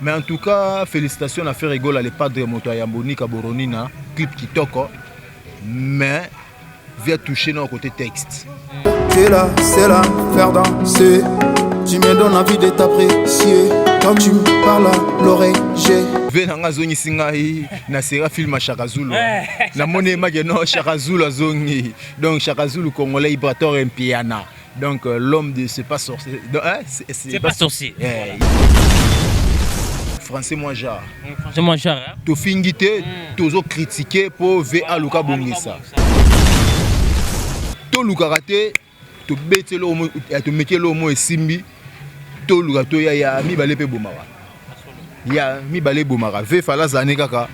Mais en tout cas, félicitations à faire rigoler les padres de Motoyamboni Kaboronina, clip Kitoko. Mais vient toucher notre côté texte. Tu es là, c'est là, faire danser. Tu me donnes envie de t'apprécier. Quand tu me parles à l'oreille, j'ai. Venanga zongi singai na sera film Chaka Zulu. Na mone mageno Chaka Zulu zongi. Donc Chaka Zulu congolais Ibrator Mpiana. Donc l'homme de c'est pas sorcier. C'est pas sorcier. Français moi genre. Français moi genre. To fingité, tozo critiquer pour VA Luka Bongisa. To Luka raté, to betelo mo to mekelo mo esimbi. To Luka to ya mi balé pe bomara. Ya mi balé bomara. Ve fala zane kaka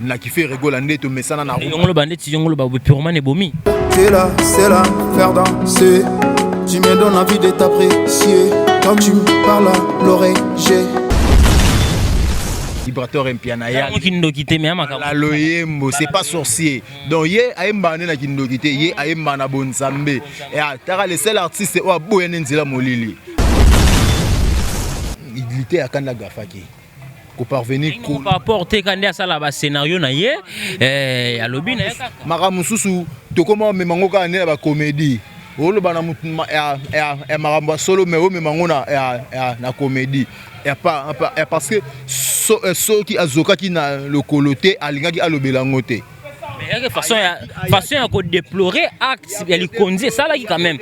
na ki fait rigoler ndeto mesana na. Yongolo bandeti yongolo ba purement ebomi. Tu es là, c'est là, faire danser. Tu me donnes envie de t'apprécier. Quand tu me parles à l'oreille, j'ai. Vibrateur Mpiana ya. La loyembo, c'est pas sorcier. Donc yé aemba na kindokite, yé aemba na bonsambe. Et tara le seul artiste wa boyene nzela molili. Il était à Kanda Gafaki. Ko parvenir ko apporter quand ça là ba scénario na yé ya lobi na yaka. Mara mususu to comment memango ka ne ba comédie. Olo bana mutuma ya maramba solo mais o memango na comédie. Et parce que ceux qui azoka qui na le coloté alingaki alobelangote. Mais façon à déplorer acte il conduit ça là qui quand même.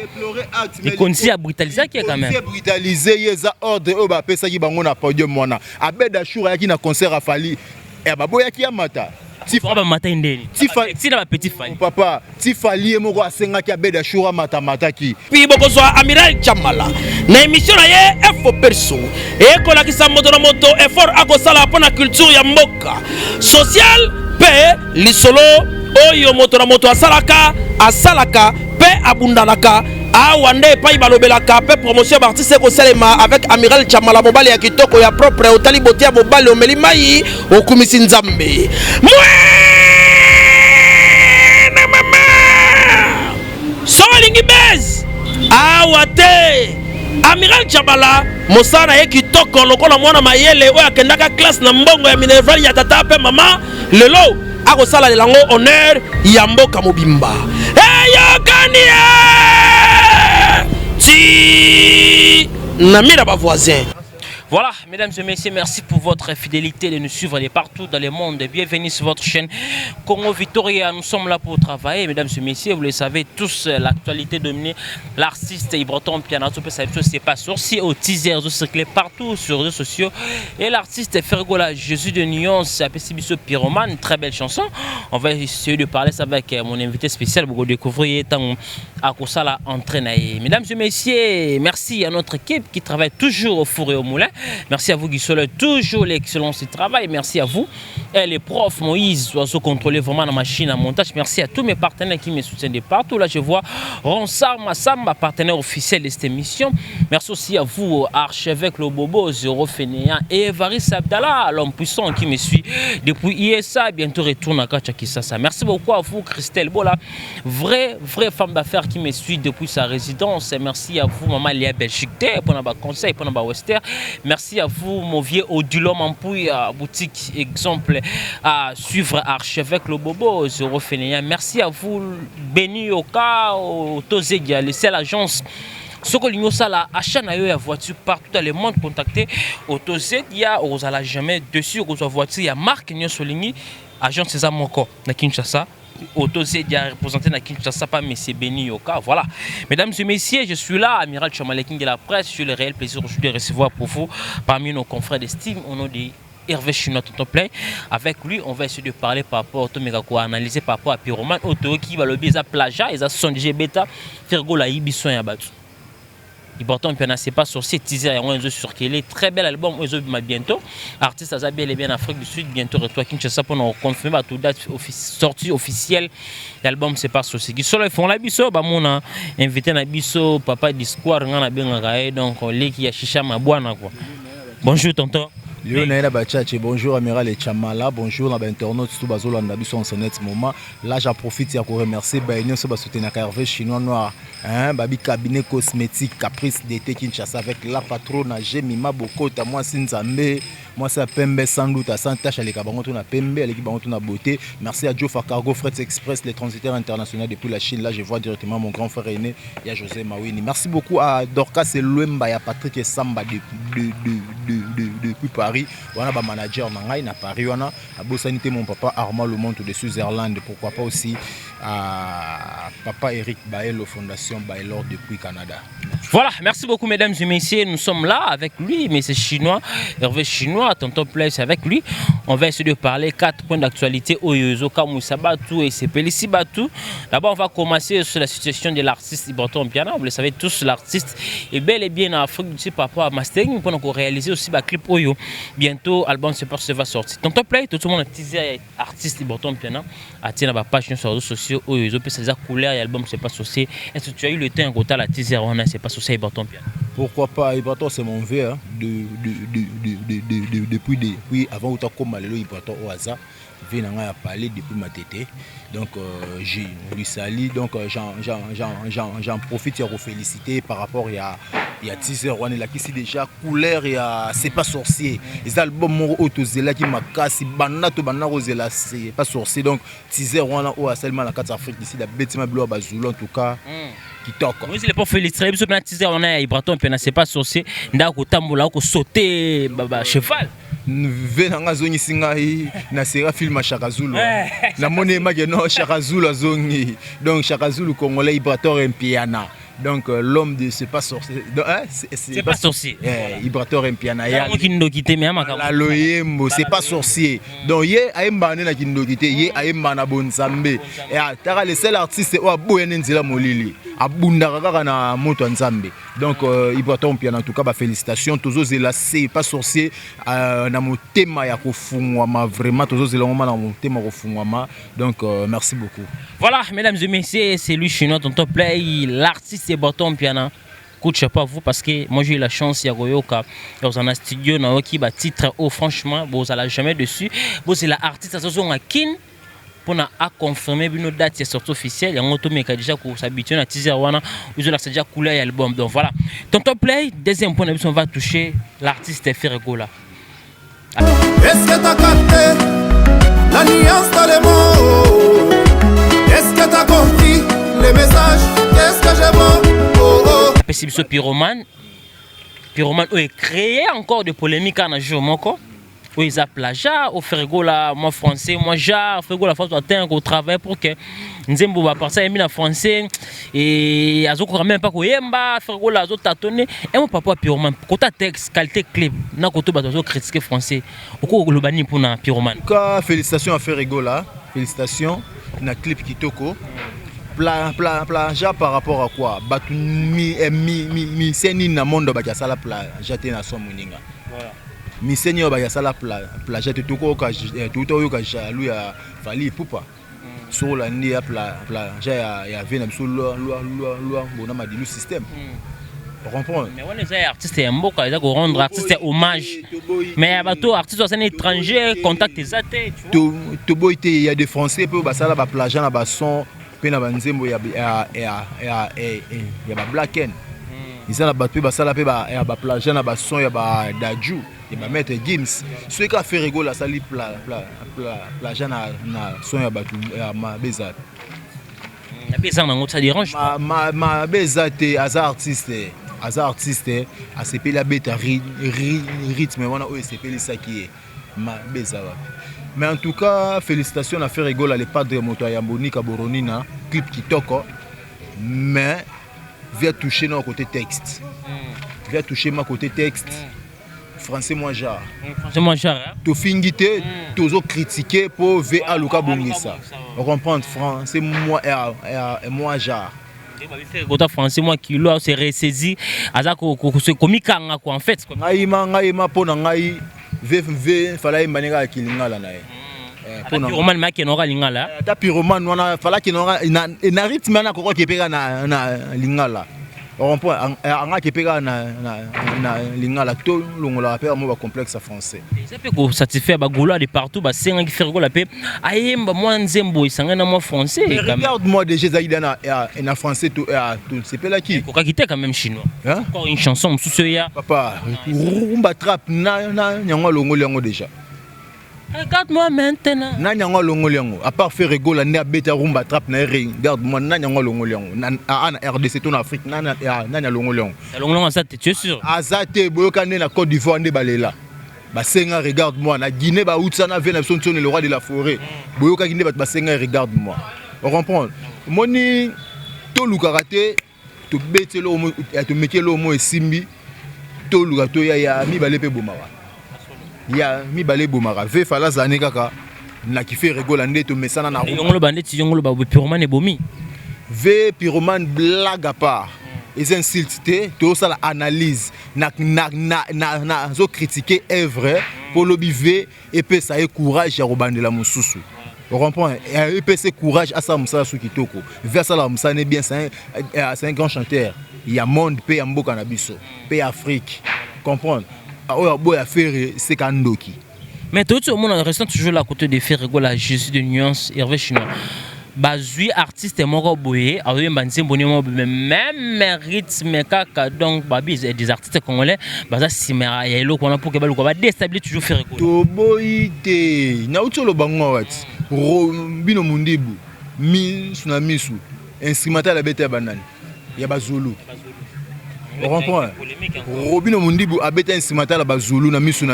Il conduit à brutaliser qui quand même. Brutaliser yeza ordre o ba pesa ki bango na podium mona. Abeda Choura ki na concert a Fali. Et baboya ki amata. Tifa matin ndeni. Tifa si na petit Fali. Papa, Tifali moko asenga ki Abeda Choura mata ki. Puis boko so Amiral Chamala. Na émission na ye info perso. Et ko la ki sa moto na moto effort akosala pona culture ya mboka. Social pe lisolo oyo moto na moto asalaka pe abundanaka awande pa ibalobelaka pe promotion d'artiste ko selema avec Amiral Chamala mobali ya kitoko ya propre otali botia ya mobali omeli mai okumisi nzambe na mama solingi bez awate Amiral Chamala mosana ye kitoko lokola mwana mayele oyo akendaka classe na mbongo ya minerval ya tata pe mama lelo akosala lelango honneur ya mboka mobimba eyokania ti namira ba voisin. Voilà, mesdames et messieurs, merci pour votre fidélité de nous suivre de partout dans le monde. Bienvenue sur votre chaîne Congo Victoria. Nous sommes là pour travailler, mesdames et messieurs. Vous le savez tous, l'actualité dominée. L'artiste Ibroton Piana, c'est pas sorcier au teaser, au circuler partout sur les réseaux sociaux. Et l'artiste Fergola Jésus de Nyon, c'est Apessibiso Pyromane, très belle chanson. On va essayer de parler ça avec mon invité spécial pour découvrir tant à quoi ça la entraîne. Mesdames et messieurs, merci à notre équipe qui travaille toujours au four et au moulin. Merci à vous qui sont toujours l'excellence du travail. Merci à vous. Et les profs Moïse doivent se contrôler vraiment la machine à montage. Merci à tous mes partenaires qui me soutiennent de partout. Là, je vois Ronsar Massamba, partenaire officiel de cette émission. Merci aussi à vous, archevêque Lobobo, Zéro Fénéan et Evaris Abdallah, l'homme puissant qui me suit depuis ISA. Bientôt retourne à Kachakisasa. Merci beaucoup à vous, Christelle Bola, vraie femme d'affaires qui me suit depuis sa résidence. Et merci à vous, Maman Léa Belgique, pour nos conseils, pour nos Wester. Merci à vous, mon vieux Odulom Ampouy, boutique exemple à suivre archevêque Lobobo, Zéro Fénéan. Merci à vous, Béni Oka, Tozegia, les seule agence. Ce que nous avons achat na voiture partout dans le monde contacté Tozegia, on n'a jamais dessus qu'on voiture, il y a marque nous souligné agence César Moko na Kinshasa. Autozédia représenté na Kinshasa par M. Béni Yoka. Voilà. Mesdames et messieurs, je suis là, Amiral Chamala King de la presse. J'ai le réel plaisir aujourd'hui de recevoir pour vous parmi nos confrères d'estime au nom de Hervé Chinois Tonton Plein. Avec lui, on va essayer de parler par rapport à analyser par rapport à Pyroman Auto qui va le biais à plagiat et à son bêta Fergo la Ibisson ya battu. Ibroton Piana, c'est pas sorcier teaser et on est sur qu'il est très bel album on bientôt artiste Azabel est bien en Afrique du Sud bientôt retour à Kinshasa pour nous confirmer à toute date sortie officielle l'album c'est pas sorcier qui sont là ils font la biso bah mon a invité na biso papa d'histoire ngana benga donc les qui a chicha ma bwana quoi. Bonjour tonton. Bonjour Amiral et Chamala, bonjour à internautes tout bazolo ndabiso en ce moment. Là j'en profite pour remercier Baïnio sur soutenir Hervé Chinois Noir, babi cabinet cosmétique Caprice d'été Kinshasa avec la patronne Jemima Bokota moi Sinzambe moi c'est Pembe sans doute à Santache à l'écabango na Pembe à l'équibango na beauté. Merci à Joe Cargo Freight Express les transitaires internationaux depuis la Chine. Là je vois directement mon grand frère aîné, il y a José Mawini. Merci beaucoup à Dorcas et Luemba, il y a Patrick et Samba depuis Paris. Voilà ba manager nangai na Paris wana. A Bossanité mon papa Armand Le Monde de Switzerland, pourquoi pas aussi à papa Eric Baello Fondation Baelor depuis Canada. Voilà, merci beaucoup mesdames et messieurs, nous sommes là avec lui, mais c'est chinois, Hervé Chinois, tonton Place avec lui. On va essayer de parler 4 points d'actualité au Yozo Kamoussa Batou et Sepelici Batou. D'abord, on va commencer sur la situation de l'artiste Ibraton Piana. Vous le savez tous, l'artiste est bel et bien en Afrique du Sud par rapport à mastering. On va réaliser aussi un clip Oyo. Bientôt, l'album se va sortir. Tonton Play, tout le monde a teasé artiste Ibraton Piana. A tiré la page sur les réseaux sociaux au Yozo. Puis c'est couleur et l'album se passe aussi. Est-ce que tu as eu le temps à la teaser on a c'est pas sur Ibraton Piana? Pourquoi pas? Ibraton c'est mon vieux hein, depuis avant que comme le Ibraton au hasard vient à parler depuis ma tété. Donc j'ai lui sali donc j'en profite pour féliciter par rapport il y a teaser on est là qui c'est déjà couleur il y a c'est pas sorcier les albums mon autozela qui m'a cassé banato banarozela c'est pas sorcier donc teaser on a au seulement la 4 Afrique ici la bêtiment bleu bazulu en tout cas qui toque. Oui, c'est pas féliciter parce que teaser on a Ibraton puis c'est pas sorcier nda ko tambola ko sauter baba cheval venanga zongi singai na sera film à Chakazulu na monema que non Chakazulu zongi donc Chakazulu congolais Ibraton Piana donc l'homme de c'est pas sorcier c'est pas sorcier Ibraton Piana ya kindokité mais la loyembo c'est pas sorcier donc yé aimba na kindokité yé aimba na bonzambe et tara le seul artiste o boyene nzela molili abundaka kaka na moto nzambe donc Ibraton Piana en tout cas ba félicitations tozo zela c'est pas sorcier na motema ya kofungwama vraiment tozo zela ngoma na motema kofungwama donc merci beaucoup. Voilà mesdames et messieurs, c'est lui Chinois tonton Play, l'artiste Ibraton Piana. Écoute, je sais pas vous parce que moi j'ai eu la chance ya goyoka dans un studio na oki ba titre oh franchement vous allez jamais dessus. Vous c'est l'artiste à son kin pour na a confirmer une date c'est sortie officielle ya ngoto meka déjà ko s'habituer na teaser wana ils ont déjà couleur album donc voilà. Tonton Play, deuxième point on va toucher l'artiste Ferregola. Est-ce que t'as capté la nuance dans les mots? Est-ce que t'as compris les messages? Qu'est-ce que j'aime? Oh oh. C'est Pyromane a créé encore des polémiques en jour moko. Oui, ils a plagiat au Ferregola, moi français, moi jar, Ferregola faut atteindre au travail pour que Nzembo va passer en français et azoko quand même pas ko yemba Ferregola azo tâtonner et mon papa Pyromane côté texte qualité clip na côté bazo critiquer français oko le bani pour na Pyromane. En tout cas, félicitations à Ferregola, félicitations na clip kitoko. Plagiat par rapport à quoi? Batu mi seni na monde ba sala plagiat na so muninga. Voilà. Mi seni ba sala plagiat tout ka jalou ya Fally Ipupa. Sur la ni ya plagiat ya vena biso loi bona madilu système. On comprend. Mais on est artiste et mboka ils ko rendre artiste hommage. Mais bateau artiste c'est un étranger contact des athées, tu vois. To boité il y a des français peu ba sala ba plagiat na ba son pena banzembo ya ba blacken ils ont battu ba sala pe ba plagiat na ba son ya ba Dadju et ba maître Gims ceux qui a fait rigoler ça li plagiat na son ya ba ma beza na beza na ngota dérange ma beza te as artiste a sepeli la beta rythme wana o sepeli ça qui est ma beza. Mais en tout cas, félicitations à Ferregola, les padres de Motoyamboni, Kaboronina, clip qui toque, mais vient toucher notre côté texte. Vient toucher ma côté texte. Français moi jar. Français moi jar. To fingité, toujours critiqué pour ver à Luka Bongisa. On comprend français moi moi jar. Côté français moi qui l'a se ressaisi, azako se komikanga quoi en fait. Ngaima pona ngai v fallait manega kilingala nae. Pyromane maki n'aura lingala. Ta pyromane wana fallait qu'il n'aura na rythme na koko kepeka na lingala. rond-point anga kepeka na lingala to longola pe mo ba complexe français. Ça peut ko satisfaire ba gola de partout ba senga ki faire gola pe ayemba moi nzembo isanga na moi français. Regarde-moi déjà Zaïda na français tout c'est pas là qui. Ko ka kité quand même chinois. Hein? Encore une chanson sous ya. Papa, rumba trap na nyangwa longoli yango déjà. Regarde-moi maintenant. Na nyangwa longoli yango. À part faire rigoler na beta rumba trap na regarde-moi na nyangwa longoli yango. Na RDC to na Afrique na longoli yango. La longoli ça tu es sûr? Azate boyokane na Côte d'Ivoire nde balela. Basenga regarde-moi na Guinée ba outsa na vena son le roi de la forêt. Boyokaki nde basenga regarde-moi. On comprend. Moni to lukarate to betelo mo to mekelo mo esimbi to lukato ya mi bale pe bomara. Ya mi bale bomara ve fala zane kaka na ki fait rigoler nde to mesana na yongolo bandeti yongolo ba pyromane bomi ve pyromane blague à part ils insultent to ça la analyse na zo critiquer œuvre pour l'obiver et puis ça courage ya robandela mususu. On comprend et puis c'est courage à ça musa su kitoko vers ça la musa ne bien c'est un grand chanteur il y a monde pe mboka na biso pe Afrique comprendre. Oya boya faire c'est kandoki. Mais tout le monde restant toujours là à côté de faire rigoler Jésus de nuance Hervé Chinois. Bazui artiste moko boye awe banzi bonimo même rythme kaka donc babi des artistes congolais baza simera ya eloko na pour que baluko ba déstabiliser toujours faire rigoler. To boyite na utolo bango wati bino mundibu mi suna misu instrumental la bete banane ya bazulu. On comprend. Robino Mundibu a bêté instrumental la bazulu na misu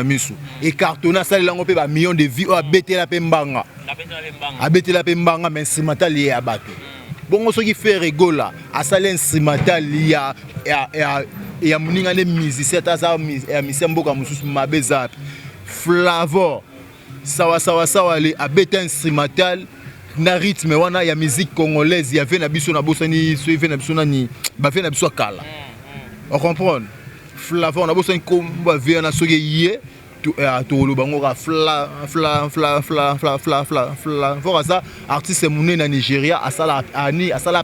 et cartona ça lango pe ba millions de vies a bêté la pembanga. A bêté la pembanga mais instrumental y a bato. Bon ce qui fait rigola a ça l'instrumental ya muninga ne musicien ta ça musicien mboka mususu mabeza Flavor sawa le a bêté instrumental na rythme wana ya musique congolaise ya vena biso na bosani so vena biso nani ba vena biso kala. On comprend. Flavor on a besoin combat vient na soge yé to lo bango ka Flavor ça artiste mouné na Nigeria asala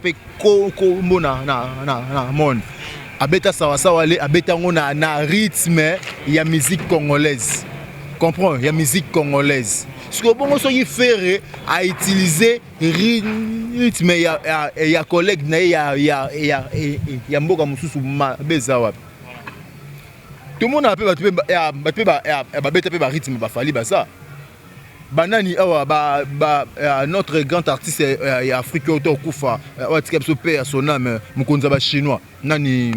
pe ko mbona na monde abeta sawa le abeta ngona na rythme ya musique congolaise. Comprends, ya musique congolaise. Ce que bon so qui faire à utiliser rythme ya collègue na ya mboka mususu beza wapi. Tout le monde a ba beta pe ba rythme ba fali ba ça. Banani awa notre grand artiste ya Afrique auto kufa watika biso pe son âme mukonza ba chinois nani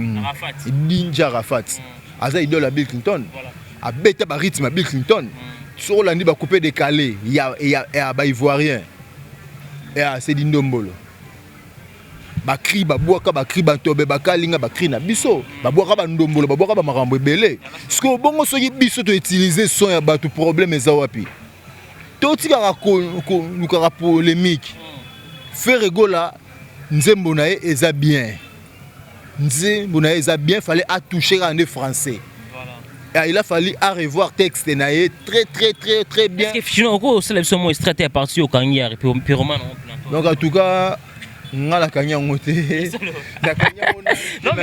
Ninja Rafat. Aza idole à Bill Clinton. A beta ba rythme Bill Clinton. Sur l'andi ba coupé décalé il y a ba ivoirien et c'est dindombolo ba cri ba boaka ba cri ba tobe ba kalinga ba cri na biso ba boaka ba ndombolo ba boaka ba marambo ebele ce que bongo soki biso to utiliser son ya ba tout problème eza wapi to tika ko lukara polémique faire rigola nzembo na eza bien fallait à toucher en français. Il a fallu à revoir texte naé très bien. Est-ce que finalement c'est le mot stratégie à partir au Kenya et puis Pyroman. Donc en tout cas ngala kanya ngote na kanya ngona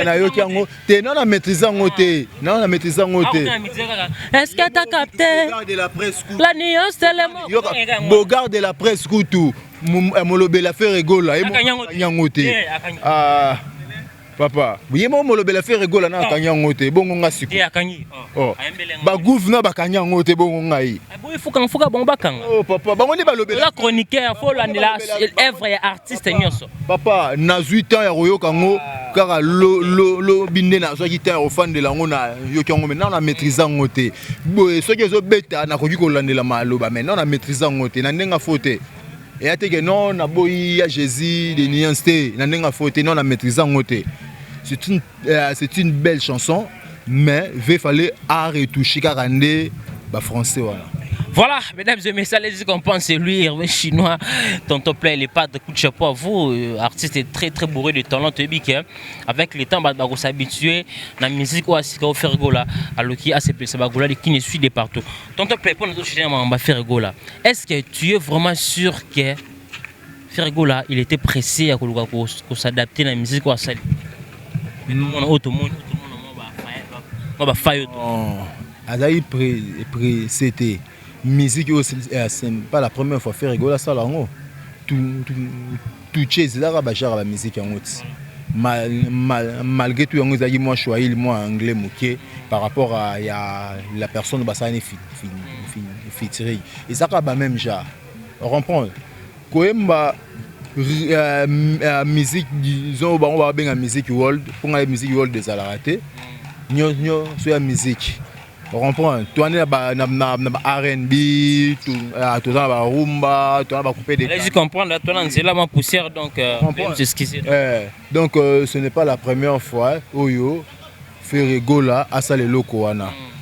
na yoki ngo te non na maîtriser ngote est-ce que tu as capté la nuance tellement Bogard de la presse kutu molobe la faire rigola et kanya ngote ah papa oui mo molobela faire rigola na kanya ngote bongo ngasiku oh ba gouverneur ba kanya ngote bongo ngai il faut bon bakanga oh papa bango ni balobela la chroniqueur faut l'annela œuvre ya artiste nyonso papa na 8 ans ya royoka ngo kaka lo binde na so ki temps au fan de la ngona yoki ngo maintenant na maîtriser ngote boye so ke zo beta na koki ko landela maloba maintenant na maîtriser ngote na ndenga faute et à que non na boyi ya Jésus de nuance na ndenga faute non na maîtriser ngote. C'est une belle chanson, mais il fallait à retoucher car on français voilà. Mesdames et messieurs, les qu'on pense c'est lui Hervé Chinois, tonton Play les pas de coup de chapeau à vous, artiste très bourré de talent bique avec le temps bah s'habituer la musique ou à ce qu'on fait rigola alors qui a ces plaisirs bagola qui ne suit de partout. Tonton Play pour nous autres on va faire rigola. Est-ce que tu es vraiment sûr que faire rigola il était pressé à s'adapter à la musique ou à ça? Azaï c'était musique, c'est pas la première fois faire rigoler ça là. Tout chase là, la musique en haut. Malgré tout, moi choisi moi anglais moqué par rapport à la personne qui featuring. Et ça va même genre. On comprend. Quand musique, disons, on va bien la musique world, pour la musique world des alaratés, nous sur la musique. On comprend. Toi, on a R&B, tout ça, on rumba, tout ça, on va couper des. Je comprends. Là, toi, c'est là ma poussière, donc c'est ce qui s'est. Donc, ce n'est pas la première fois Oyo fait rigola à ça les locaux.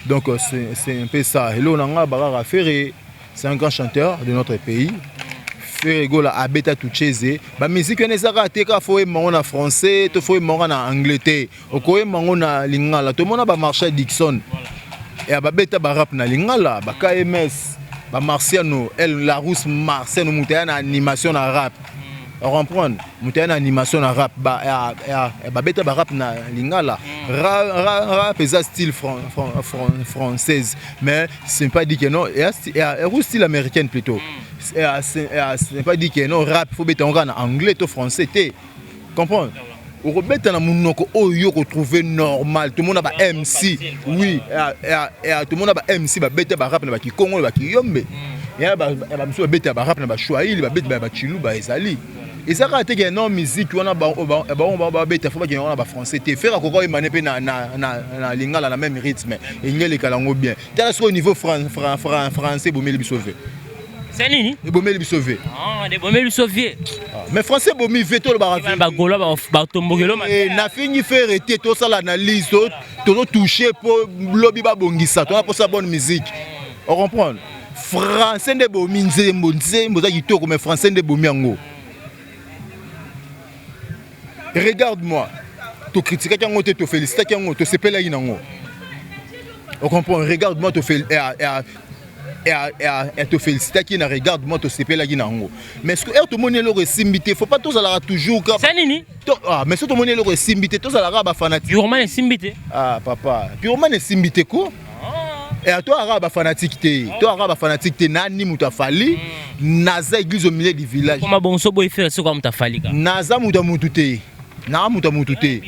Donc, c'est un peu ça. Et là, on a Barara Ferré, c'est un grand chanteur de notre pays. Rigola à beta tout chez ba musique ne sera te ka faut en français to faut en anglais o ko en lingala to mona ba marché Dixon et ba beta ba rap na lingala ba KMS ba Marciano elle la rousse Marciano muté na animation na rap on comprend muté na animation na rap ba beta ba rap na lingala rap est style française mais c'est pas dit que non et style américaine plutôt. Ce n'est pas dit que non rap faut mettre en anglais ou français tu comprends au rebête na munoko oyo ko trouver normal tout le monde a ba MC oui et tout le monde a ba MC ba bête ba rap na ba ki Congo ba ki Yombe ya ba muso bête ba rap na ba Swahili ba bête ba Chilu ba ezali et ça ka te que non musique wana ba bête faut ba ki na ba français te faire ko ko emané pe na lingala na même rythme et ngeli kalango bien tala au niveau français bomeli bisové. C'est nini? Les bomés les sauver. Ah, les bomés les sauver. Mais français bomé veto le barafin. Ba gola ba tombogelo ma. Et na fini faire arrêter tout ça l'analyse tout toucher pour lobby ba bongisa to pour sa bonne musique. On comprend. Français de bomé nze mboza kitoko mais français de bomé ngo. Regarde-moi. Tu critiques kango te féliciter kango te sepela inango. On comprend. Regarde-moi te et te féliciter qui na regarde moi te CP là qui na ngo mais est-ce que tout le monde le resimbité faut pas tous aller toujours c'est nini mais tout le monde le resimbité tous aller ba fanatique purement les simbité papa purement les simbité quoi et à toi arabe fanatique toi arabe fanatique nani mutafali naza église au milieu du village comment bon so boy faire c'est quoi mutafali naza mutamututé na mutamututé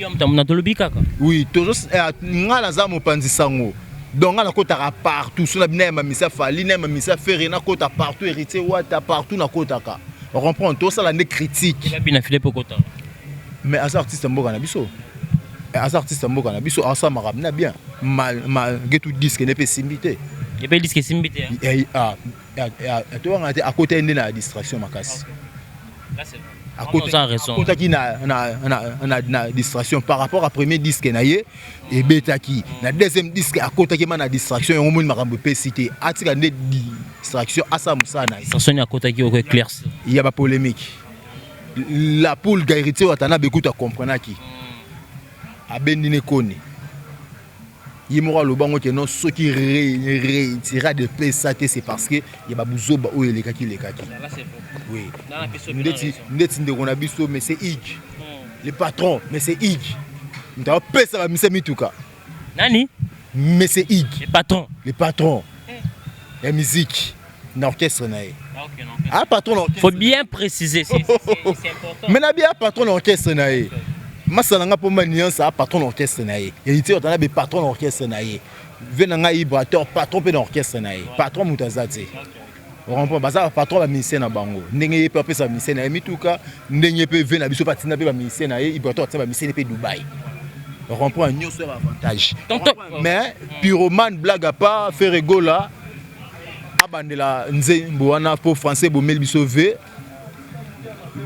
oui toujours ngala za mopanzi sango. Donc, on a côté partout, sur la binaire, misa fali, na misa ferré, na côté partout, héritier, ouata partout, na côté ka. On comprend tout ça, la critique. Il a bien affilé pour côté. Mais à artiste mboka na biso. À artiste mboka na biso, à ça marabna bien. Mal get tout disque n'est pas simbité. Il pas disque simbité. Toi on a à côté de la distraction makasi. Là c'est à côté qui na distraction par rapport à premier disque naie et bêta qui na deuxième disque à côté qui na distraction on monde makambo pe cité atika ne distraction asa musana distraction à côté qui au clair il y a pas polémique la poule gairité watana bekuta comprendre qui a bendine koni yimora lobango que non ce qui retira de pesaté c'est parce que il y a babuzoba o elekaki là c'est bon oui ndeti ndeko na biso mais c'est ig le patron mais c'est ig nda pesa ba mise mituka nani mais c'est ig le patron la musique l'orchestre nae patron faut bien préciser c'est important mais na bien patron l'orchestre nae masalanga pour maniance à patron l'orchestre nae et il on a be patron l'orchestre nae venanga ibrateur patron pe l'orchestre nae patron mutazate on comprend baza patron ba ministère na bango ndenge pe pesa ministère na mituka ndenge pe ve na biso patina pe ba ministère na ibrateur ba ministère pe Dubaï on comprend nyoso avantage mais pyromane blague à part faire rigola abandela nzembo wana pour français bomel biso ve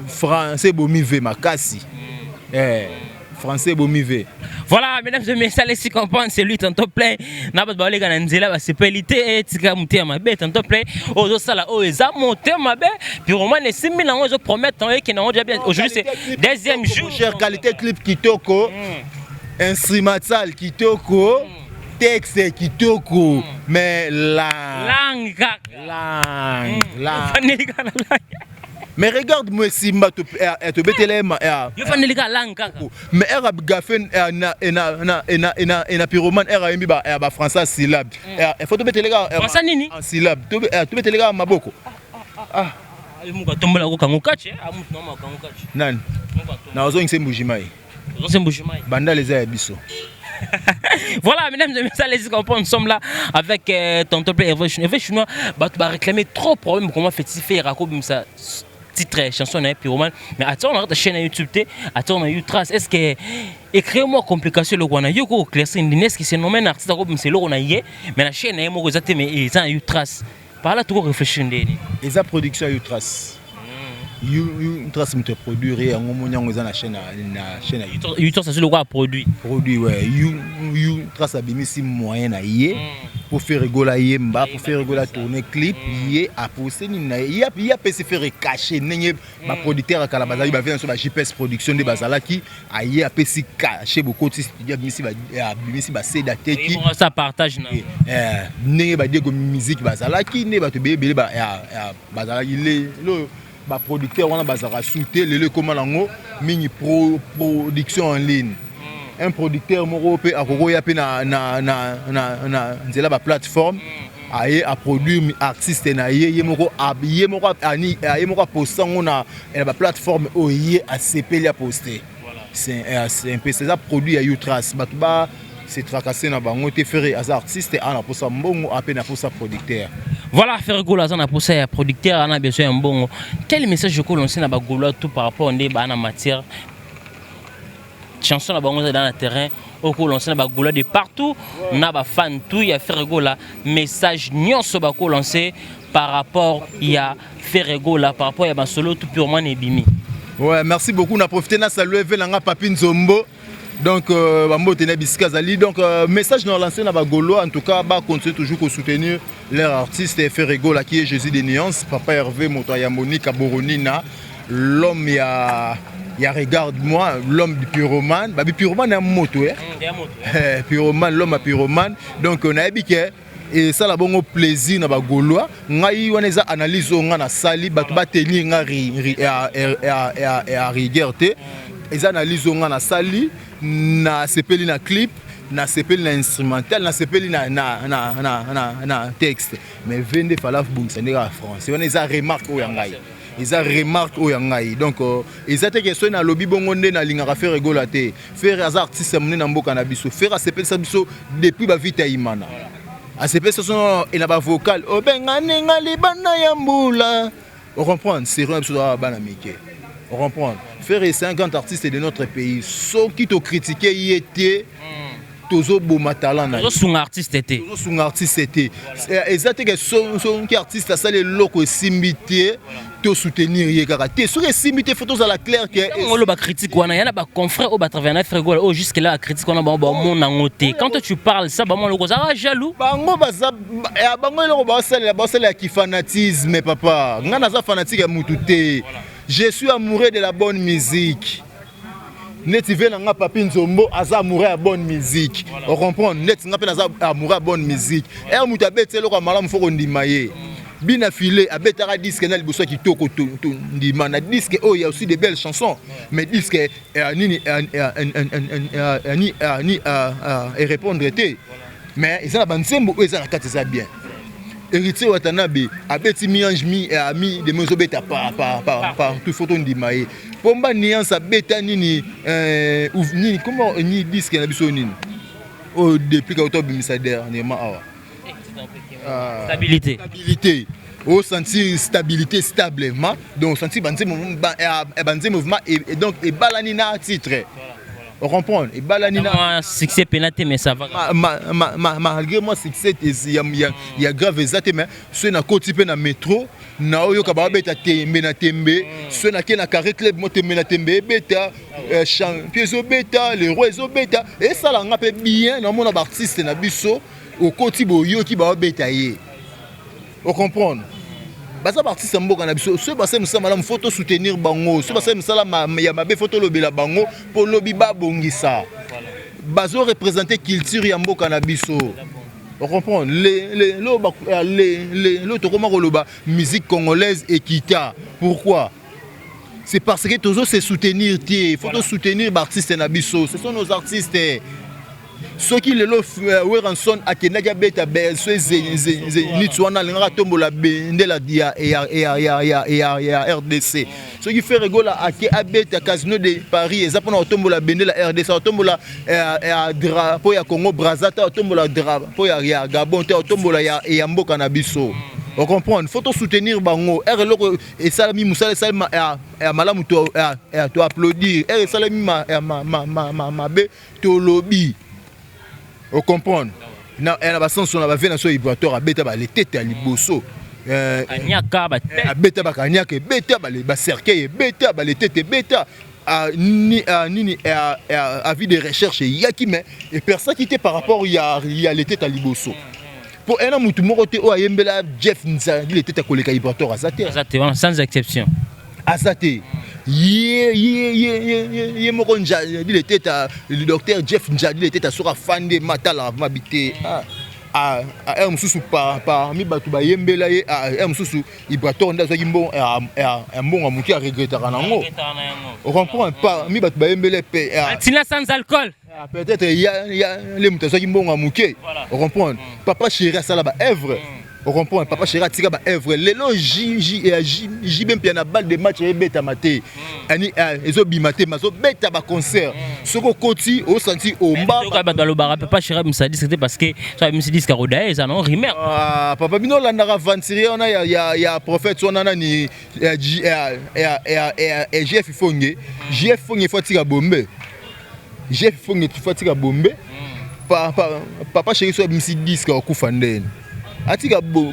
français bomi ve makasi français bomivé. Voilà, mesdames et messieurs, laissez comprendre, c'est lui tantôt plein. N'a pas de balai quand Nzela, c'est pelité, tika monter ma bête tantôt plein. Aux sala, oh, ils ont monté ma bête. Puis au moins les 6 000 ans, je promets qu'ils n'ont déjà bien. Aujourd'hui, c'est deuxième jour. Cher qualité clip kitoko, instrumental kitoko, texte kitoko, mais langue. Mais regarde moi Simba te betelema yo fandeli ka langue kaka mais era gafen na pyromane era yembi ba français syllabe faut te betelega français nini en syllabe to betelega maboko muka tombola ko kango kache amutu no makango kache nani na ozo ngise mbujimai banda les ya biso. Voilà, mesdames et messieurs, les comprendre, nous sommes là avec tonton Hervé Chinois. Bah, tu vas réclamer trop de problèmes. Comment fait-il faire comme ça? Titre chanson n'est pyromane. Mais attends, on a ta chaîne YouTube, attends, on a eu trace. Est-ce que écrivez-moi complication le qu'on a eu quoi clair c'est une qui se nomme un artiste comme c'est là on a eu mais la chaîne est moi mais ils ont eu trace. Par là tout réfléchir ndeni. Et sa production a eu trace. You trace me te produire et on monia on na chaîne you trace sur le quoi produit ouais you trace a bimisi moyen na yé pour faire rigoler yemba pour faire rigoler tourner clip yé a poster ni na y a PC faire cacher nenye ba producteur kala bazali ba venir sur ba JPS production de bazala qui a yé a PC cacher beaucoup de studio bimisi ba seda teki ça partage na nenye ba diego musique bazala qui ne ba te bébé ba bazala il est ba producteur wana bazara souté lele comment lango mini production en ligne un producteur moko pe akoko ya pe na nzela ba plateforme aye a produire artiste na ye moko poster na ba plateforme oye a sepeli a poster c'est un peu ça produit à Utras batuba c'est tracassé na bango te faire as artiste ana pour ça mbongo apena pour ça producteur. Voilà, faire Golo Zana pour ça, producteur, on a besoin d'un bon. Quel message que l'on sait dans Golo tout par rapport à des matière chanson dans le terrain, au coup l'on sait dans Golo de partout, on a des fans tout, il y a faire Golo message nion sur Bako lancé par rapport il y a faire Golo par rapport à solo tout purement nebimi. Ouais, merci beaucoup. On a profité de saluer Velanga Papine Zombo. Donc, donc message dans l'ancien Golo, en tout cas, continuer toujours à soutenir leur artiste et faire rigoler qui est Jésus des Nuances, Papa Hervé Motoya Monique Boronina, l'homme il y a regarde-moi, l'homme du pyromane, pyromane est un moto, pyromane, l'homme à pyromane, donc on a dit que et ça la bon plaisir na Golo, ngai wana za analyse on na sali ba tenir ngari à rigueuté, ils analysent on na sali na sepeli na clip na sepeli na instrumental na sepeli na texte mais vende fala bungisa ndeka France wana za remarque o yangai ils a remarque o yangai donc ils a te question na lobby bongo nde na linga faire rigola te faire as artiste mone na mboka na biso faire a sepeli sa biso depuis ba vita imana a sepeli son et na ba vocal o benga nenga libana ya mbula on comprend c'est rien biso bana mike on comprend faire 50 artistes de notre pays ceux qui te critiquer y était toujours beau talent na son artiste était exact que son qui artiste ça les locaux simité te soutenir y karaté sur les simité photos à la claire que on le ba critique wana yana ba confrère au ba travailler frère oh jusque là critique wana ba mon nangoté quand tu parles ça ba mon logo ça jaloux bango baza bango le ba sala qui fanatisme papa ngana za fanatique ya mututé. Je suis amoureux de la bonne musique. Netivé n'a pas Nzombo, aza amoureux de la bonne musique. On comprend. Net n'a pas amoureux de la bonne musique. Et on m'a dit que le malam faut qu'on dimaye. Bien affilé, abetara disque na liboso qui toko ndima na disque oh il y a aussi des belles chansons. Mais disque ni et répondre était. Mais ils ont bansembo ils ont quatre ça bien. Héritier Watanabe abeti miange mi ami de mozo beta par tout photo ndimaye pomba nuance beta nini nini comment ni disque na biso nini oh depuis que octobre misa dernièrement stabilité au sentir stabilité stablement donc sentir banze mouvement et donc et balani na titre. On comprend. Et balanina succès pénaté mais ça va. Malgré moi succès il y a grave exact mais ce na côté pe na métro na oyo ka ba beta tembe na tembe ce na ke na carré club mo tembe na tembe beta champion beta les rois beta et ça la ngape bien na mon artiste na biso au côté boyo ki ba beta yé. On comprend. Baza artiste mboka na biso ce basa musala la photo soutenir bango ce basa musala ya mabe photo lobela bango pour lobi ba bongisa bazo représenter culture ya mboka na biso. On comprend le comment koloba musique congolaise et kita pourquoi c'est parce que toujours se soutenir. Il faut soutenir les artistes nabiso. Ce sont nos artistes. Ceux qui le Weranson a Kenyaga Beta Nitsuana Lenga Tombola Bendela Dia et RDC. Ceux qui fait rigoler à Abeta Casino de Paris, et ça pour Tombola Bendela RDC, Tombola drapeau ya Congo Brazzaville, Tombola drapeau ya Gabon, Tombola ya Mboka Nabiso. On comprend, il faut soutenir Bango. Et Salami Moussa Salma Malamu to applaudir. Et Salami Mabe to lobby. On comprend. Il y a des sens on a fait dans ce vibratoire à bêta les têtes à liboso. Kanyaka ba bêta ba kanyaka bêta ba cercueil bêta ba les têtes bêta ni avis de recherche yaki mais et personne qui était par rapport il y a les têtes à liboso. Pour un homme tout le monde au ayembela Jeff Nza il était à koleka vibratoire azate sans exception. Azate. Moronja, il était le docteur Jeff Njadi, il était à Sora Fande Matala, m'habiter à Moussou parmi Batouba Yembela, à Moussou, il baton dans un bon à Mouki à regretter à Nango. On comprend pas, mi Batouba Yembela, sans alcool. Peut-être il y a les moutons qui bon à Mouki. On comprend, papa chéri ça là-bas, œuvre. On comprend, papa chéri tika ba œuvre lelo j même piana balle de match et beta maté ani ezo bimaté mazo beta ba concert soko koti au senti au mba dans le bar papa chéri Moussa dit c'était parce que ça me dit Carodae ça non rimer papa bino la ndara vantirie on a ya prophète on a ni GF Fonge faut tika bombe GF Fonge faut tika bombe papa chéri so me dit ka okufandene atika mais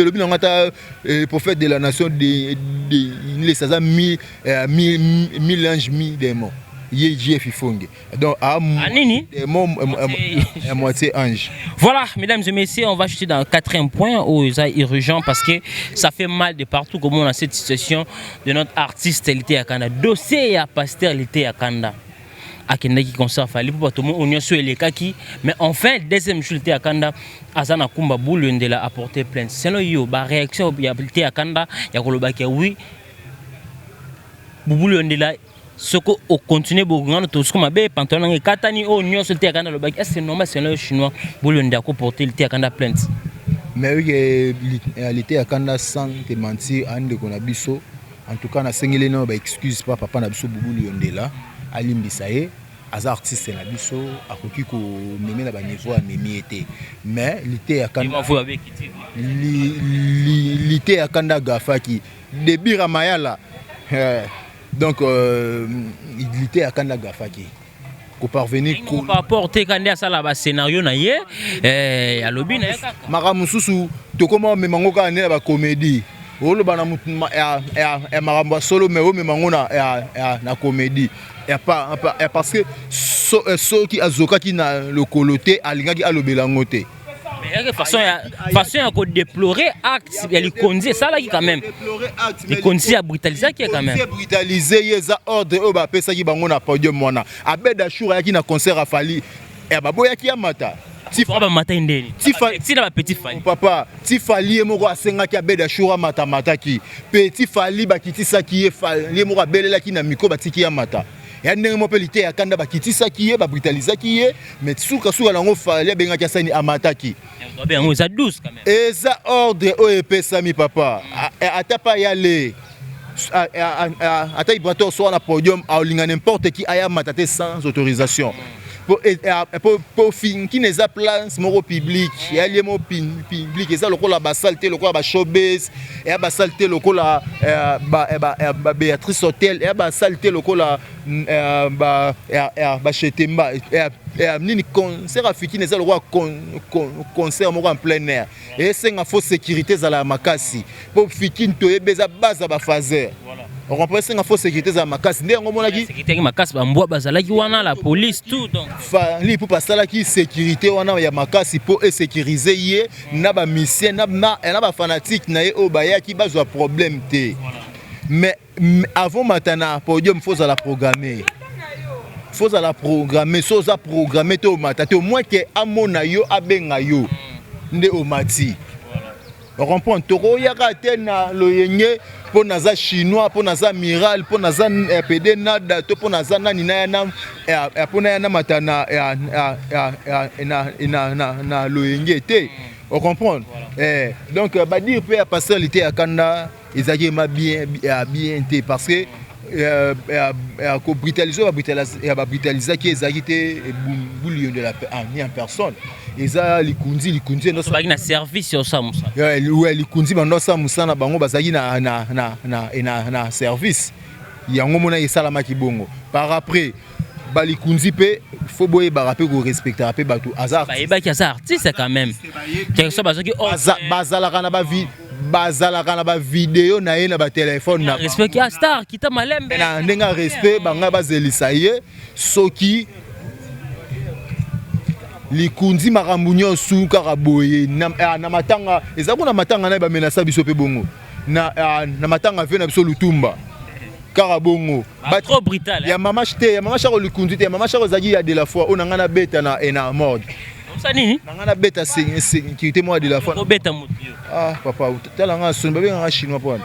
le bien prophète de la nation de les 1000 anges 1000 démons JF Fonge donc à moitié ange. Voilà mesdames et messieurs, on va acheter dans le 4e point où il est urgent parce que ça fait mal de partout comme on a cette situation de notre artiste Lité Akanda dossier à pasteur Lité Akanda akendaki concert fali pour tout le monde on sur les kaki mais enfin deuxième jour Lité Akanda azana kumba boule ndela apporter plainte selon yo ba réaction ya Lité Akanda ya kolobaki oui boule ndela soko au continuer bongano to soko mabe pantalon ngi katani o nyonso Lité Akanda lobaki est-ce normal selon chinois boule ndela ko porter Lité Akanda plainte mais oui Lité Akanda sans te mentir ande kona biso en tout cas na sengele no ba excuse pas papa na biso boule ndela alimbisaye aza artiste na biso akoki ko memela ba niveau a memi été mais Lité Akanda Lité Akanda gafaki début ramayala donc Lité Akanda gafaki ko parvenir ko apporter kanda sala ba scénario na ye ya lobi na kaka mara mususu to koma memango ka ne ba comédie olo bana mutuma ya marambo solo mais o memango na comédie et parce que ceux qui azoka qui na le coloté alingaki alobelango te mais façon à déplorer acte il conduit ça là qui quand même il conduit à brutaliser qui quand même brutaliser yeza ordre o ba pesa ki bango na podium wana abeda shura yaki na concert afali e baboya ki amata Tifa matin ndeni. Tifa la petit fali. Papa, Tifali moko asenga ki abeda shura mata ki. Petit fali bakiti saki ye fali moko abelela ki na miko batiki ya mata. Ya ndenge mo pe Lité Akanda bakiti saki ye ba brutaliser ki ye mais suka lango fali benga ki sani amata ki. Ben on ça douce quand même. Et ça ordre o epesa mi papa. Ata pa yale. Ata ibrato soit na podium a linga n'importe qui aya matate sans autorisation. Pour fin qui n'est pas place moro public il y a les mots public et ça le la basalté le ba showbiz et ba salté le la ba Béatrice Hôtel et ba salté le la ba chetemba et nini concert africain n'est pas le concert moro en plein air et c'est une fausse sécurité za la makasi pour fikin to ebeza base ba fazer. On comprend c'est une fausse sécurité za makasi ndé ngomona ki sécurité makasi ba mbwa bazalaki wana la police tout donc fali pour passer la qui sécurité wana ya makasi pour sécuriser yé na ba mission na ba fanatique na ye o ba ya ki bazwa problème té mais avant matana podium faut la programmer so za programmer to matata au moins que amona yo abenga yo ndé o mati comprendre toko yaka te na loyenge po naza chinois po naza amiral po naza PD nada to po naza nani na ya po na matana na loyenge te on comprend donc ba dire pe pastoralité ya kanda ezaki ma bien te parce que ko brutaliser qui ezaki te bouillon de la ni en personne eza likunzi no so baki na service yo sa musa ouais likunzi bando sa musa na bango bazaki na service yango mona esala kibongo par après balikunzi pe faut boye barape ko respecter pe bato azar ba ebaki azar artiste quand même quelque chose bazaki bazalaka na ba vie bazalaka na ba vidéo na ye na ba téléphone na respect ya star kita malembe na ndenga respect banga bazelisa ye soki likunzi makambo nyonso kaka boye na matanga ezako na matanga na ba menasa biso pe bongo na matanga ve na biso lutumba kaka bongo trop brutal ya mama chete ya mama chako likunzi te ya mama chako zaki ya de la fois on ngana beta na mode ça nini ngana beta sécurité moi de la fois beta mutu ah papa tala nga son bébé nga chinois point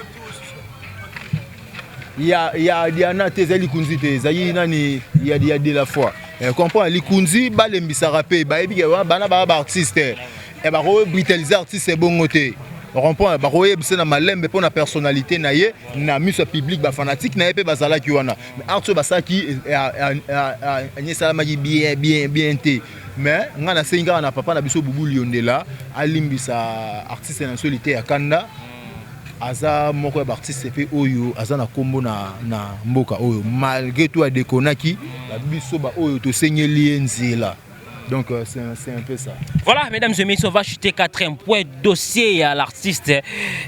ya na te zali kunzi te zali nani ya de la fois comprend likunzi balembisa rapé ba ebi bana ba artiste e ba ko brutaliser artiste bongo te comprend ba ko yebisa na malembe pour na personnalité na ye na miso public ba fanatique na ye pe bazala ki wana mais artiste basaki ani salama ki bien te mais ngana senga na papa na biso bubu liondela alimbisa artiste na solité ya kanda aza moko ya artiste pe oyo aza na kombo na mboka oyo malgré tout a dekonaki la biso ba oyo to senyeli nzela donc c'est un peu ça. Voilà mesdames et messieurs, on va chuter 4e point dossier à l'artiste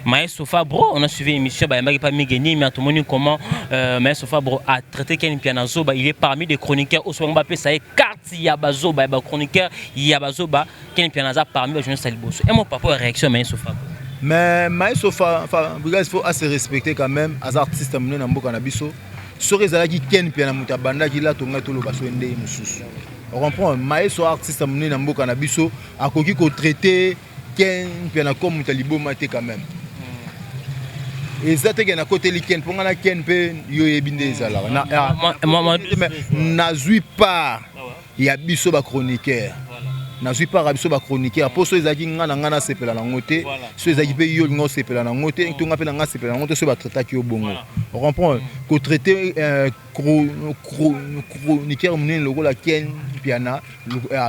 Maestro Fabro. On a suivi l'émission bah pas Mégeni mais tout le monde comment Maestro Fabro a traité Ken Pianazo bah il est parmi des chroniqueurs au soir Mbappé ça est carte Yabazo bah chroniqueur Yabazo bah Ken Pianazo parmi les journalistes Liboso. Et mon papa réaction Maestro Fabro. Mais Maestro Fabro il faut assez respecter quand même as artiste amené na mboka na biso. Sori zalaki Ken Pianazo mutabanda ki la tonga tolo baso ende mususu. On comprend Maestro artiste amené na mboka na biso akoki ko traiter Ken Pianazo comme mutalibo maté quand même. Ezate ke na côté li Ken ponga na Ken pe yo yebinde ezala. Na zui pas ya biso ba chroniqueur. Na suis pas rabiso ba chroniqueur pour ceux qui ngana sepela na ngote ceux qui pe yo ngo sepela na ngote to ngapela nga sepela na ngote ceux ba traiter ki obongo on comprend ko traiter chroniqueur mnen logo la Ken Piana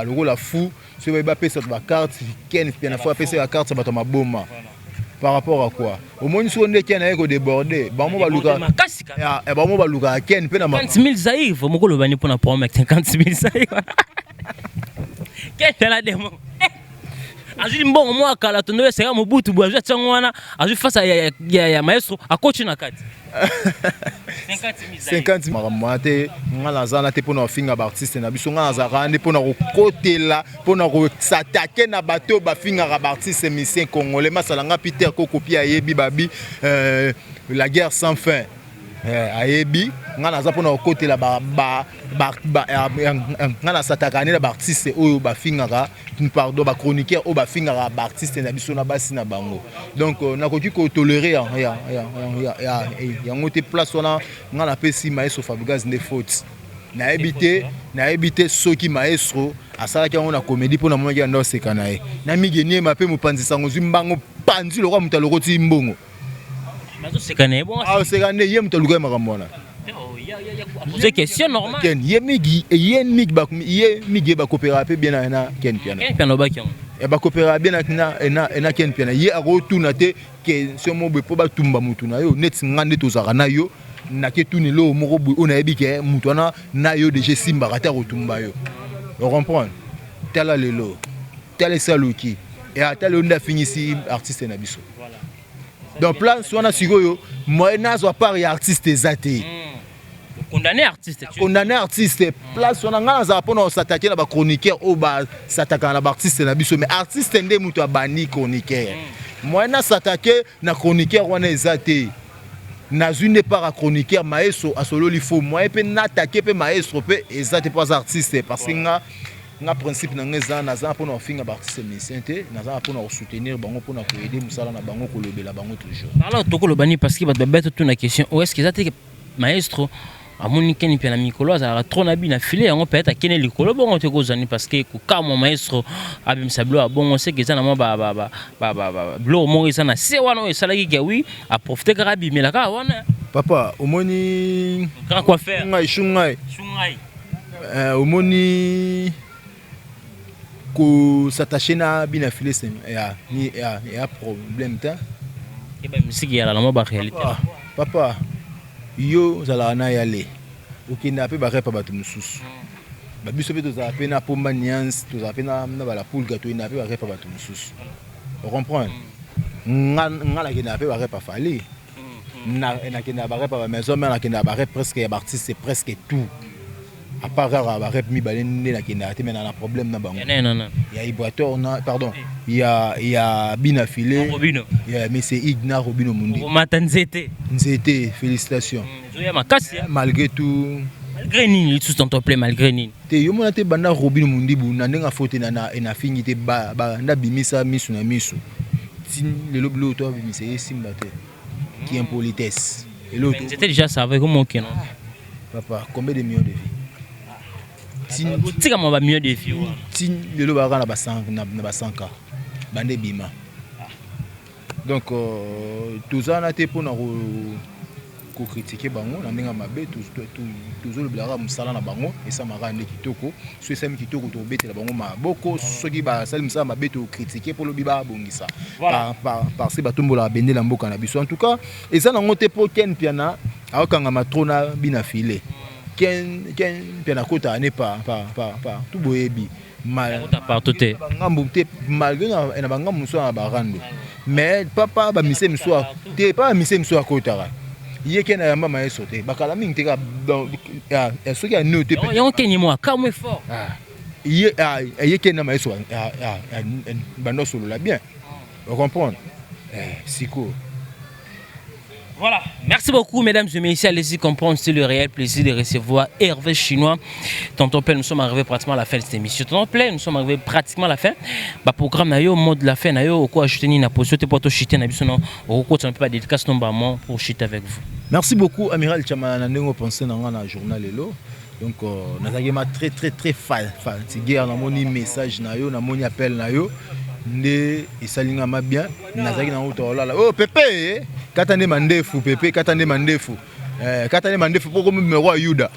logo la fou ceux ba pesa ba carte Ken Piana faut pesa la carte ba to maboma par rapport à quoi au moins si on est Ken ayeko déborder ba mo ba luka ba mo ba luka Ken pe na 50000 zaïf mo ko lo bani pour na promet 50000 zaïf Qu'est-ce que la démon? Azuli mbongo moi kala tondo sera mobutu bwa tshangwana azuli face ya maestro a coach na kati 50 makamwa te ngala zana te pona finga ba artiste na biso ngala za rande pona ko kotela pona ko s'attaquer na bateau ba finga ba artiste musicien congolais masalanga Peter Koko pia yebi babi la guerre sans fin ayebi ngana za pona côté la ngana satakane la artiste oyo ba fingaka pardon ba chroniqueur o ba fingaka ba artiste na biso na basi na bango donc nakoki ko tolérer ya ngote place wana ngana pesi Maestro Fabregas ne faute na ebité soki Maestro asalaki ngo na comédie pona mwana ya ndo sekana ye na migenie mape mopanzisa ngo zimbango panzi lokwa mutaloko ti mbongo c'est cané bon c'est cané yem to luga makamona c'est question normale Ken yemigi ba coopérer bien na Ken Piana Ken Piana ba kion e ba coopérer bien na Ken Piana ye a retourna te que ce mo be po ba tumba mutu na yo net ngande to zaka na yo na ke tuni lo moko bu ona yebi ke mutu na yo de simba kata rotumba yo on comprend tala lelo tala saluki et atala onda finisi artiste na biso donc plan soit sikoyo moyena zo part ya artiste ezate condamné artiste place on ngana za pona s'attaquer na ba chroniqueur o ba s'attaquer na ba artiste na biso mais artiste ndé mutu abani chroniqueur moyena s'attaquer na chroniqueur wana ezate na une part chroniqueur Maestro asolo li faut moyen pe na attaquer pe Maestro pe ezate pas artiste parce que nga nga principe na ngeza naza pour finga artiste musicien te naza pour soutenir bango pour aider musala na bango ko lobela bango toujours. Alors toko lobani parce que ba bête toute la question où est-ce qu'ils étaient maestro amoni keni pia na mikolo azala trop na bi na filer yango peut-être akene likolo bon te kozani parce que ko kama maestro abim sablo bon on sait que ça na ba blo mo isa na se wana o salaki ke oui a profiter karabi mais la ka wana Papa omoni grand quoi faire shungai omoni ko s'attacher na bi na filer c'est ya problème ta et ben musique ya la mo ba réalité papa yo zala na yale okende ape ba repa bato mususu ba biso pe tozala pe na pomba nuance tozala pe na bala poule gâteau ina pe ba repa bato mususu on comprend nga la kende ape ba repa fali na kende ba repa ba maison mais na kende ba repa presque ya artiste c'est presque tout à part rare ba repa mi balende na kende ate mais na problème na bango non il y a Iboator pardon il y a Bina Filé il y a monsieur Igna Robino Mundi Matanzete Nzete félicitations malgré tout malgré nini tout ton plaît malgré nini te yo mona te banda Robino Mundi bu na ndenga faute na fingi te ba na bimisa misu na misu tin le loblo to bimisa simba te qui impolitesse et l'autre c'était déjà ça avec comment non papa combien de millions de vies tika mo ba mieux de vie tin lelo ba na ba 100 bande bima donc tous en été pour ko critiquer bango na ndinga mabe toujours le blara musala na bango et ça m'a rendu kitoko so ça mi kitoko to betela bango maboko soki ba sali musala mabe to critiquer pour le biba bongisa par ce batombola bende la mboka na biso en tout cas et ça na ngote po ken piana akanga matrona bina filé ken piana kota ne pas tout boyebi mal malgré na banga muso na barando mais papa ba mise muso te pas mise muso akota ye ken na yamba maestro te bakala mingi te ka ce qui a noté yo ken ni moi comme fort ye ken na maestro bando solo la bien vous comprenez siko. Voilà, merci beaucoup mesdames et messieurs, allez-y comprendre, c'est le réel plaisir de recevoir Hervé Chinois. Tonton Play, nous sommes arrivés pratiquement à la fin de cette émission. Tonton Play, nous sommes arrivés pratiquement à la fin. Le programme au mode de la fin, au quoi ajouter une position, pour chuter, au quoi tu ne peux pas dédicace normalement pour chuter avec vous. Merci beaucoup Amiral Tchama, nous pensons dans le journal Hello. Donc nous avons très fatigué, on a mon message, on a mon appel nde esalinga mabia nazaki na uto lala oh Pepe katande mandefu Pepe katande mandefu poko numéro ya Yuda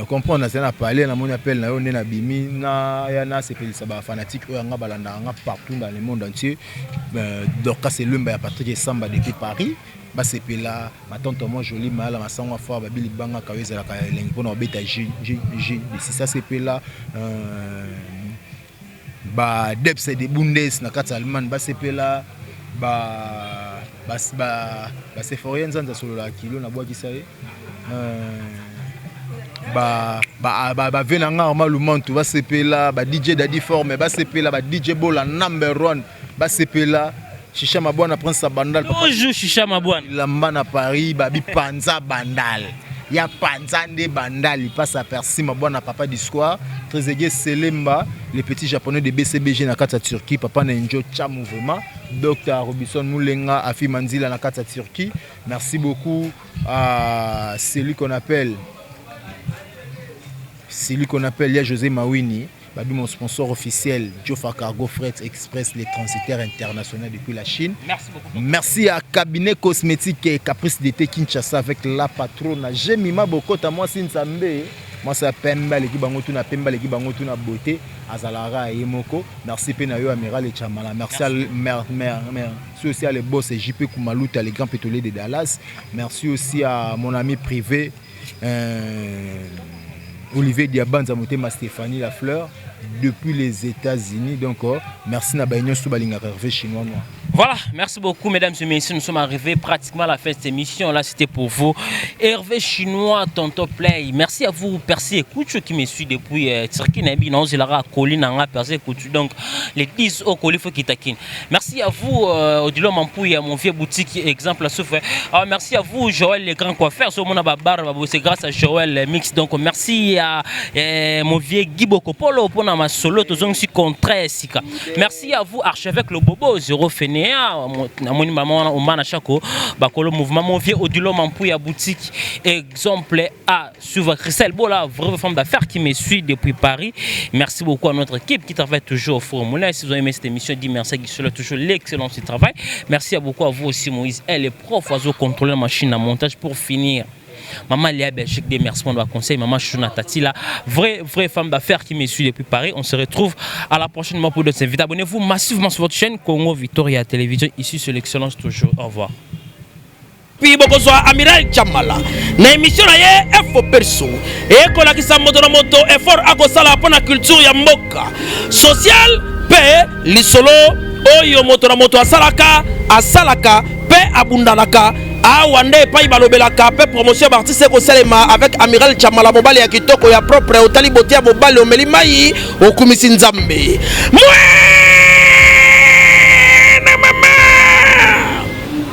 comprendre ça na parler na mon appel na yo nde na bimi na ya na sepelisa ba fanatique oyo nga balanda nga partout dans le monde entier donc c'est l'umba ya Patrick Samba depuis Paris ba sepela ma tante moi jolie mala masangwa fort ba bili banga kaweza la ka lengi pona obeta J si ça sepela ba Debs de Bundes na kati Allemagne ba sepela ba Sephorien nzanza solo la kilo na bwa kisaye ba venanga malumantu ba sepela ba DJ Daddy Forme ba sepela ba DJ Bola number 1 ba sepela Chicha Mabwana Prince Bandal bonjour Chicha Mabwana lamba na Paris ba bi Panza Bandal ya Panzande Bandal il passe à Percy Mabwana papa du square Trezeguet Selemba les petits japonais de BCBG na kata Turquie papa na enjoy cha mouvement Dr Robinson Moulenga Afi Manzila na kata Turquie merci beaucoup à celui qu'on appelle ya José Mawini Babi, mon sponsor officiel, Jofa Cargo Fret Express, les transitaires internationaux depuis la Chine. Merci beaucoup. Merci à Cabinet Cosmétique et Caprice d'été Kinshasa avec la patronne. J'aime Mima Bokota, moi c'est Nzambe. Moi c'est Pemba, l'équipe Bangotu na Pemba, l'équipe Bangotu na Beauté, Azalara et Yemoko. Merci Penayo Amiral et Chamala. Merci aussi à les boss JP Koumalouta, les grands pétroliers de Dallas. Merci aussi à mon ami privé. Olivier Diabanza Motema Stéphanie Lafleur, depuis les États-Unis. Donc, merci na baignon sous balinga Hervé Chinois. Voilà, merci beaucoup mesdames et messieurs, nous sommes arrivés pratiquement à la fin de cette émission. Là, c'était pour vous Hervé Chinois, Tonton Play. Merci à vous, Percy Ekouchou qui me suit depuis Tirki Nabi, non, Zilara, Colin, Percy Ekouchou. Donc, les 10 au Colifo Kitakin. Merci à vous, Odilo Mampouy, mon vieux boutique, exemple à souffrir. Merci à vous, Joël, les grands coiffeurs. C'est grâce à Joël Mix. Donc, merci à mon vieux Guibo Kopolo pour ma solo, tous aussi contre Sika. Merci à vous, archevêque le Bobo, Zéro Féné. Mon maman au manachako bakolo mouvement mon vieux Odilo Mampouya boutique exemple à suivre Christelle Bola vraie femme d'affaires qui me suit depuis Paris. Merci beaucoup à notre équipe qui travaille toujours au Forum Moulin. Si vous avez aimé cette émission, dis merci à toujours l'excellent travail. Merci à beaucoup à vous aussi Moïse. Elle est prof oiseau contrôler la machine à montage pour finir. Maman Léa Belgique, des merci pour le conseil. Maman Chouna Tati, la vraie femme d'affaires qui me suit depuis Paris. On se retrouve à la prochaine mois pour d'autres invités. Abonnez-vous massivement sur votre chaîne Congo Victoria Télévision. Ici, c'est l'excellence toujours. Au revoir. Puis bokozwa Amiral Chamala na émission na ye info perso et ko la kisa moto na moto effort akosala pona culture ya mboka social pe lisolo oyo moto na moto asalaka pe abundanaka awande pa ibalobelaka pe promotion d'artiste ko selema avec Amiral Chamala mobali ya kitoko ya propre otali bote ya mobali omeli mai okumisi nzambe na mama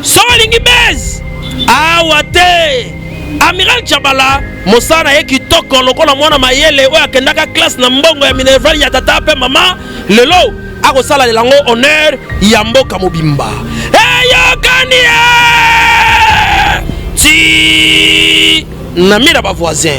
solingi bez awate Amiral Chamala mosana ye kitoko lokola mwana mayele oyo akendaka classe na mbongo ya minerval ya tata pe mama lelo akosala lelango honneur ya mboka mobimba eyokani ti na mira ba voisin